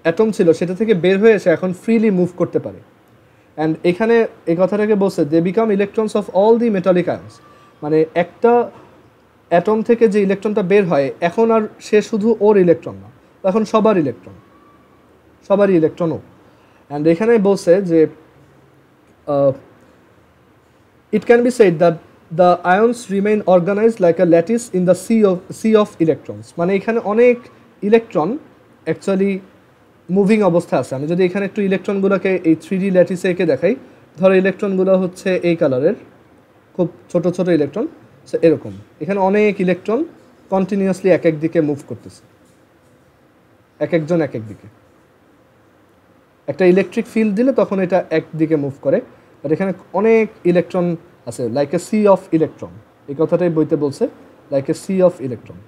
অ্যাটম ছিল সেটা থেকে বের হয়ে এসে এখন ফ্রিলি মুভ করতে পারে। অ্যান্ড এখানে এই কথাটাকে বলছে they become electrons of all the metallic ions, মানে একটা অ্যাটম থেকে যে ইলেকট্রনটা বের হয় এখন আর সে শুধু ওর ইলেকট্রন না, এখন সবার ইলেকট্রন, সবারই ইলেকট্রনও। অ্যান্ড এখানে বলছে যে it can be said that the ions remain organised like a lattice in the sea of electrons, মানে এখানে অনেক ইলেকট্রন অ্যাকচুয়ালি মুভিং অবস্থায় আছে। আমি যদি এখানে একটু ইলেকট্রনগুলোকে এই 3D ল্যাটিসে এঁকে দেখাই, ধরো ইলেকট্রনগুলো হচ্ছে এই কালারের, খুব ছোট ছোট ইলেকট্রন, সো এরকম এখানে অনেক ইলেকট্রন কন্টিনিউয়াসলি এক এক দিকে মুভ করতেছে, এক একজন এক এক দিকে। একটা ইলেকট্রিক ফিল্ড দিলে তখন এটা একদিকে মুভ করে, আর এখানে অনেক ইলেকট্রন আছে, like a sea of electron, এই কথাটাই বইতে বলছে, like a sea of electron.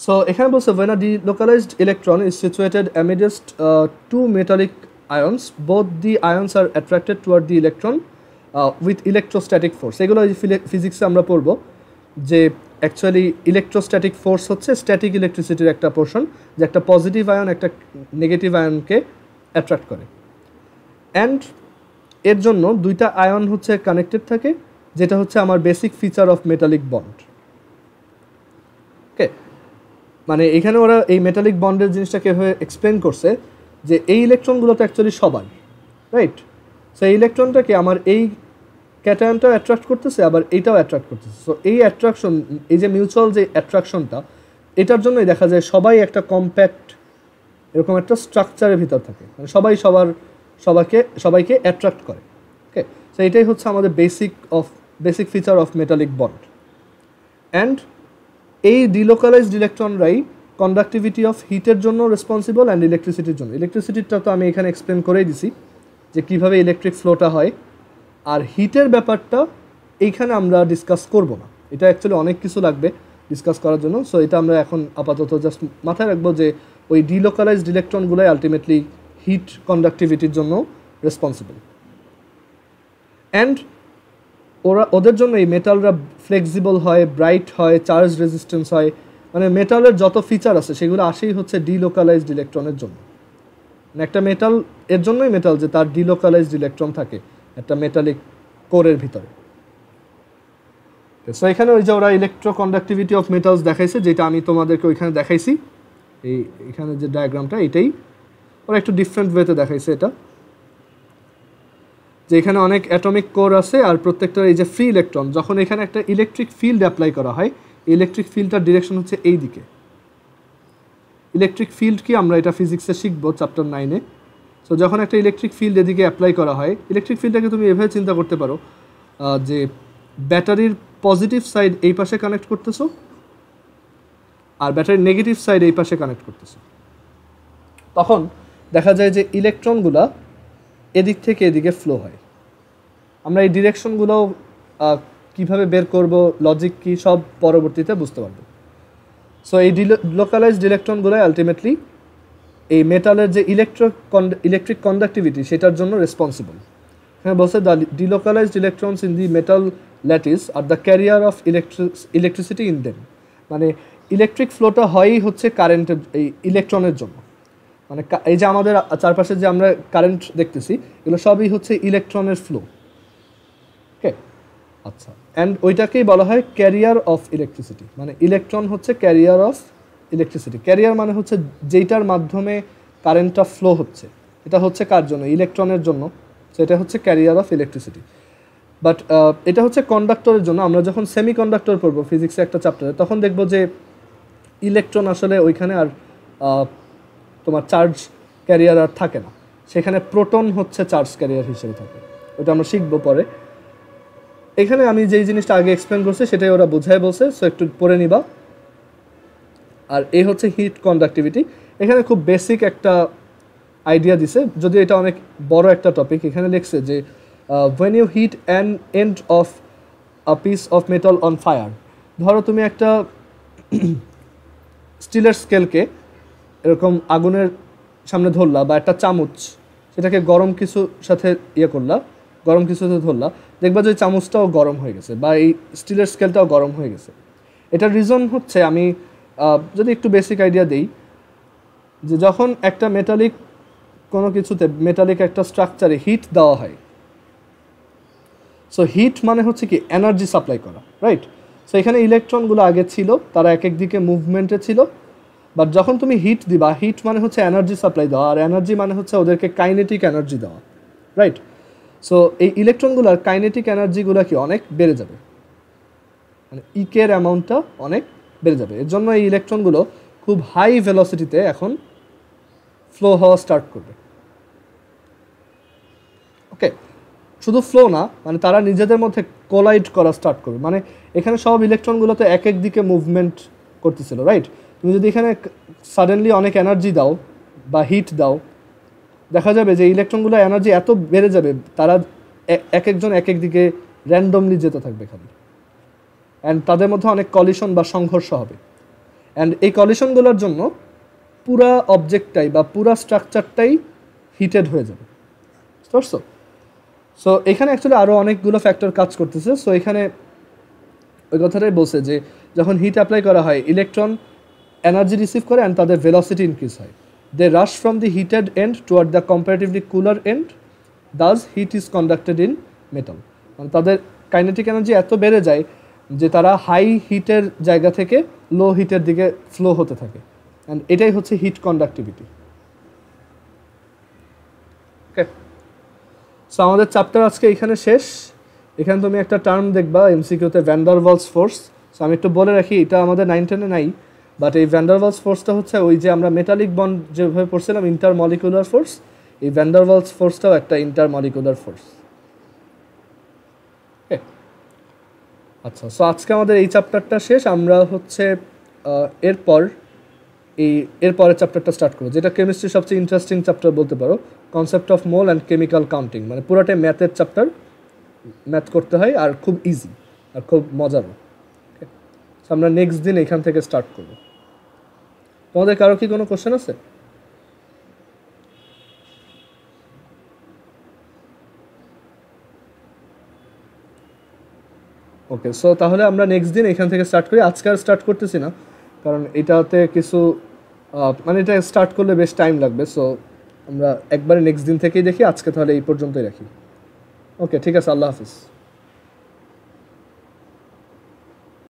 So এখানে বলছে when a delocalized electron is situated amidst two metallic ions, both the ions are attracted toward the electron with electrostatic force. এগুলো ফিজিক্সে আমরা পড়বো যে অ্যাকচুয়ালি ইলেকট্রোস্ট্যাটিক ফোর্স হচ্ছে স্ট্যাটিক ইলেকট্রিসিটির একটা পোর্শন, যে একটা পজিটিভ আয়ন একটা নেগেটিভ আয়নকে অ্যাট্রাক্ট করে। অ্যান্ড এর জন্য দুইটা আয়ন হচ্ছে কানেক্টেড থাকে, যেটা হচ্ছে আমার basic feature of metallic bond. Okay, মানে এখানে ওরা এই মেটালিক বন্ডের জিনিসটা কীভাবে এক্সপ্লেন করছে যে এই ইলেকট্রনগুলো তো অ্যাকচুয়ালি সবার, রাইট? সো এই ইলেকট্রনটাকে আমার এই ক্যাটায়নটাও অ্যাট্রাক্ট করতেছে, আবার এইটাও অ্যাট্রাক্ট করতেছে। সো এই অ্যাট্রাকশন, এই যে মিউচুয়াল যে অ্যাট্রাকশনটা, এটার জন্যই দেখা যায় সবাই একটা কম্প্যাক্ট এরকম একটা স্ট্রাকচারের ভিতর থাকে, মানে সবাইকে অ্যাট্রাক্ট করে। ওকে, সো এটাই হচ্ছে আমাদের basic feature of metallic bond. And এই ডিলোকালাইজড ইলেকট্রনরাই কন্ডাক্টিভিটি অফ হিটের জন্য রেসপন্সিবল অ্যান্ড ইলেকট্রিসিটির জন্য। ইলেকট্রিসিটিটা তো আমি এখানে এক্সপ্লেন করেই দিছি যে কীভাবে ইলেকট্রিক ফ্লোটা হয়, আর হিটের ব্যাপারটা এইখানে আমরা ডিসকাস করব না, এটা অ্যাকচুয়ালি অনেক কিছু লাগবে ডিসকাস করার জন্য। সো এটা আমরা এখন আপাতত জাস্ট মাথায় রাখবো যে ওই ডিলোকালাইজড ইলেকট্রনগুলোই আলটিমেটলি হিট কন্ডাক্টিভিটির জন্য রেসপন্সিবল। অ্যান্ড ওদের জন্য এই মেটালরা ফ্লেক্সিবল হয়, ব্রাইট হয়, চার্জ রেজিস্ট্যান্স হয়, মানে মেটালের যত ফিচার আছে সেগুলো আসেই হচ্ছে ডিলোকালাইজড ইলেকট্রনের জন্য। মানে একটা মেটাল এর জন্যই মেটাল যে তার ডিলোকালাইজড ইলেকট্রন থাকে একটা মেটালিক কোরের ভিতরে। সো এখানে ওই যে ওরা ইলেকট্রো কন্ডাক্টিভিটি অফ মেটালস দেখাইছে, যেটা আমি তোমাদেরকে ওইখানে দেখাইছি, এইখানে যে ডায়াগ্রামটা এটাই ওরা একটু ডিফারেন্ট ওয়েতে দেখাইছে এটা, যে এখানে অনেক অ্যাটমিক কোর আছে আর প্রত্যেকটার এই যে ফ্রি ইলেকট্রন, যখন এখানে একটা ইলেকট্রিক ফিল্ড অ্যাপ্লাই করা হয়, ইলেকট্রিক ফিল্ডটার ডিরেকশন হচ্ছে এই দিকে। ইলেকট্রিক ফিল্ড কি আমরা এটা ফিজিক্সে শিখবো চ্যাপ্টার 9-এ। সো যখন একটা ইলেকট্রিক ফিল্ড এদিকে অ্যাপ্লাই করা হয়, ইলেকট্রিক ফিল্ডটাকে তুমি এভাবে চিন্তা করতে পারো যে ব্যাটারির পজিটিভ সাইড এই পাশে কানেক্ট করতেছো আর ব্যাটারির নেগেটিভ সাইড এই পাশে কানেক্ট করতেছো, তখন দেখা যায় যে ইলেকট্রনগুলা এদিক থেকে এদিকে ফ্লো হয়। আমরা এই ডিরেকশনগুলোও কীভাবে বের করব, লজিক কী, সব পরবর্তীতে বুঝতে পারবো। সো এই ডিলোকালাইজড ইলেকট্রনগুলো আলটিমেটলি এই মেটালের যে ইলেকট্রিক কন্ডাক্টিভিটি সেটার জন্য রেসপন্সিবল। হ্যাঁ, বলছে the delocalised electrons in the metal lattice are the career of electricity in them, মানে ইলেকট্রিক ফ্লোটা হয়ই হচ্ছে কারেন্টের এই ইলেকট্রনের জন্য। মানে এই যে আমাদের চারপাশে যে আমরা কারেন্ট দেখতেছি এগুলো সবই হচ্ছে ইলেকট্রনের ফ্লো। ওকে, আচ্ছা, অ্যান্ড ওইটাকেই বলা হয় ক্যারিয়ার অফ ইলেকট্রিসিটি, মানে ইলেকট্রন হচ্ছে ক্যারিয়ার অফ ইলেকট্রিসিটি। ক্যারিয়ার মানে হচ্ছে যেইটার মাধ্যমে কারেন্টটা ফ্লো হচ্ছে, এটা হচ্ছে কার জন্য? ইলেকট্রনের জন্য। সো এটা হচ্ছে ক্যারিয়ার অফ ইলেকট্রিসিটি। বাট এটা হচ্ছে কন্ডাক্টরের জন্য। আমরা যখন সেমি কন্ডাক্টর পড়বো ফিজিক্সে একটা চ্যাপ্টারে, তখন দেখবো যে ইলেকট্রন আসলে ওইখানে আর তোমার চার্জ ক্যারিয়ার আর থাকে না। সেখানে প্রোটন হচ্ছে চার্জ ক্যারিয়ার হিসেবে থাকে, ওটা আমরা শিখবো পরে। এখানে আমি যেই জিনিসটা আগে এক্সপ্লেন করছি সেটাই ওরা বোঝায় বলছে, সো একটু পড়ে নিবা। আর এই হচ্ছে হিট কন্ডাক্টিভিটি। এখানে খুব বেসিক একটা আইডিয়া দিছে, যদি এটা অনেক বড় একটা টপিক। এখানে লিখছে যে when you heat an end of a piece of metal on fire, ধরো তুমি একটা স্টিলের স্কেলকে এরকম আগুনের সামনে ধরলা, বা একটা চামচ সেটাকে গরম কিছুর সাথে করলা, গরম কিছুতে ধরলা, দেখবা যে চামচটাও গরম হয়ে গেছে, বা এই স্টিলের স্কেলটাও গরম হয়ে গেছে। এটার রিজন হচ্ছে, আমি যদি একটু বেসিক আইডিয়া দিই, যে যখন একটা মেটালিক কোনো কিছুতে, মেটালিক একটা স্ট্রাকচারে হিট দেওয়া হয়, সো হিট মানে হচ্ছে কি এনার্জি সাপ্লাই করা, রাইট? সো এখানে ইলেকট্রনগুলো আগে ছিল, তারা এক এক দিকে মুভমেন্টে ছিল, বাট যখন তুমি হিট দিবা, হিট মানে হচ্ছে এনার্জি সাপ্লাই দেওয়া, আর এনার্জি মানে হচ্ছে ওদেরকে কাইনেটিক এনার্জি দেওয়া, রাইট? সো এই ইলেকট্রনগুলোর কাইনেটিক এনার্জিগুলো কি অনেক বেড়ে যাবে, মানে ইকের অ্যামাউন্টটা অনেক বেড়ে যাবে। এর জন্য এই ইলেকট্রনগুলো খুব হাই ভেলোসিটিতে এখন ফ্লো হওয়া স্টার্ট করবে। ওকে, শুধু ফ্লো না, মানে তারা নিজেদের মধ্যে কোলাইড করা স্টার্ট করবে। মানে এখানে সব ইলেকট্রনগুলো তো এক এক দিকে মুভমেন্ট করতেছিল, রাইট? তুমি যদি এখানে সাডেনলি অনেক এনার্জি দাও বা হিট দাও, দেখা যাবে যে ইলেকট্রনগুলো এনার্জি এত বেড়ে যাবে, তারা এক একজন এক এক দিকে র্যান্ডমলি যেতে থাকবে খালি, অ্যান্ড তাদের মধ্যে অনেক কলিশন বা সংঘর্ষ হবে। অ্যান্ড এই কলিশনগুলোর জন্য পুরা অবজেক্টটাই বা পুরা স্ট্রাকচারটাই হিটেড হয়ে যাবে, বুঝতে পারছো? সো এখানে অ্যাকচুয়ালি আরও অনেকগুলো ফ্যাক্টর কাজ করতেছে। সো এখানে ওই কথাটাই বলছে যে যখন হিট অ্যাপ্লাই করা হয়, ইলেকট্রন এনার্জি রিসিভ করে অ্যান্ড তাদের ভেলোসিটি ইনক্রিজ হয়। They rush from the heated end toward the comparatively cooler end, thus heat is conducted in metal. মানে তাদের কাইনেটিক এনার্জি এত বেড়ে যায় যে তারা হাই হিটের জায়গা থেকে লো হিটের দিকে ফ্লো হতে থাকে, অ্যান্ড এটাই হচ্ছে হিট কন্ডাক্টিভিটি। ওকে, সো আমাদের চ্যাপ্টার আজকে এখানে শেষ। এখানে তুমি একটা টার্ম দেখবা এমসিকিউতে, van der Waals force. So আমি একটু বলে রাখি, এটা আমাদের 9-10-এ নাই, বাট এই ভ্যান ডার ওয়ালস ফোর্সটা হচ্ছে ওই যে আমরা মেটালিক বন্ড যেভাবে পড়ছিলাম ইন্টারমলিকুলার ফোর্স, এই ভ্যান ডার ওয়ালস ফোর্সটাও একটা ইন্টারমলিকুলার ফোর্স। আচ্ছা, সো আজকে আমাদের এই চ্যাপ্টারটা শেষ। আমরা হচ্ছে এরপরের চ্যাপ্টারটা স্টার্ট করবো, যেটা কেমিস্ট্রির সবচেয়ে ইন্টারেস্টিং চ্যাপ্টার বলতে পারো, concept of mole and chemical counting. মানে পুরোটাই ম্যাথের চ্যাপ্টার, ম্যাথ করতে হয়, আর খুব ইজি আর খুব মজারও। সো আমরা নেক্সট দিন এখান থেকে স্টার্ট করবো। তোমাদের কারো কি কোনো কোশ্চেন আছে? ওকে, সো তাহলে আমরা নেক্সট দিন এখান থেকে স্টার্ট করি। আজকে আর স্টার্ট করতেছি না, কারণ এটাতে কিছু মানে এটা স্টার্ট করলে বেশ টাইম লাগবে। সো আমরা একবারে নেক্সট দিন থেকেই দেখি। আজকে তাহলে এই পর্যন্তই রাখি। ওকে, ঠিক আছে, আল্লাহ হাফিজ।